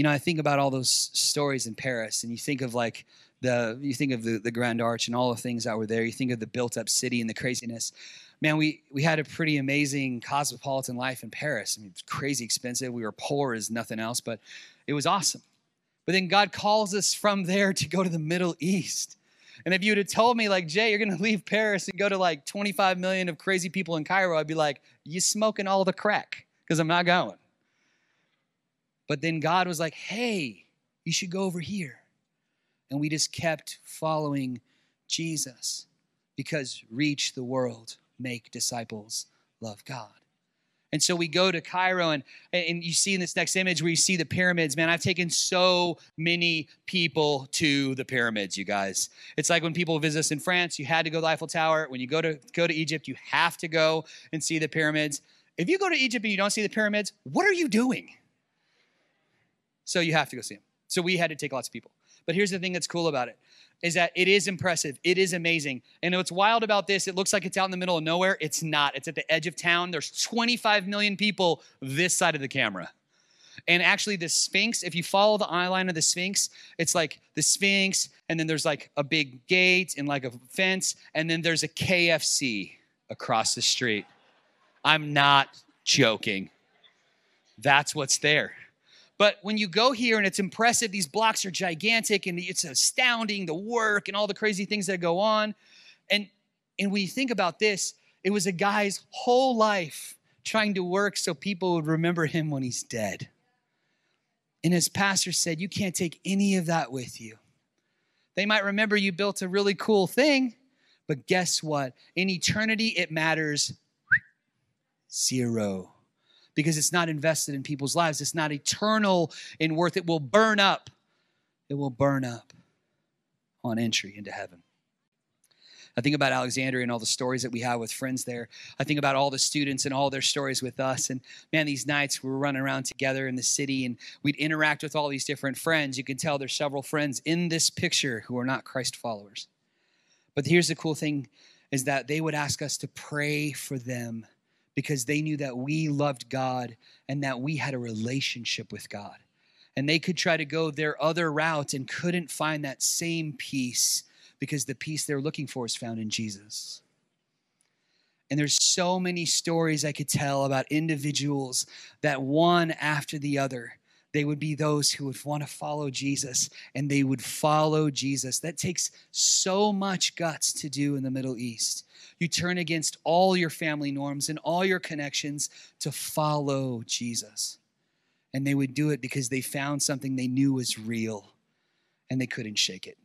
I think about all those stories in Paris, and you think of like the Grand Arch and all the things that were there. You think of the built-up city and the craziness. Man, we had a pretty amazing cosmopolitan life in Paris. I mean, it's crazy expensive. We were poor as nothing else, but it was awesome. But then God calls us from there to go to the Middle East. And if you would have told me, like, Jay, you're going to leave Paris and go to like 25 million of crazy people in Cairo, I'd be like, you smoking all the crack, because I'm not going. But then God was like, hey, you should go over here. And we just kept following Jesus, because reach the world, make disciples, love God. And so we go to Cairo, and you see in this next image where you see the pyramids. Man, I've taken so many people to the pyramids, you guys. It's like when people visit us in France, you had to go to the Eiffel Tower. When you go to Egypt, you have to go and see the pyramids. If you go to Egypt and you don't see the pyramids, what are you doing? So you have to go see them. So we had to take lots of people. But here's the thing that's cool about it, is that it is impressive. It is amazing. And what's wild about this, it looks like it's out in the middle of nowhere. It's not. It's at the edge of town. There's 25 million people this side of the camera. And actually the Sphinx, if you follow the eye line of the Sphinx, it's like the Sphinx, and then there's like a big gate and like a fence, and then there's a KFC across the street. I'm not joking. That's what's there. But when you go here, and it's impressive, these blocks are gigantic, and it's astounding, the work and all the crazy things that go on. And when you think about this, it was a guy's whole life trying to work so people would remember him when he's dead. And his pastor said, you can't take any of that with you. They might remember you built a really cool thing, but guess what? In eternity, it matters zero. Because it's not invested in people's lives. It's not eternal in worth. It will burn up. It will burn up on entry into heaven. I think about Alexandria and all the stories that we have with friends there. I think about all the students and all their stories with us. And man, these nights we were running around together in the city, and we'd interact with all these different friends. You can tell there's several friends in this picture who are not Christ followers. But here's the cool thing, is that they would ask us to pray for them, because they knew that we loved God and that we had a relationship with God. And they could try to go their other route and couldn't find that same peace, because the peace they're looking for is found in Jesus. And there's so many stories I could tell about individuals that one after the other, they would be those who would want to follow Jesus, and they would follow Jesus. That takes so much guts to do in the Middle East. You turn against all your family norms and all your connections to follow Jesus. And they would do it because they found something they knew was real, and they couldn't shake it.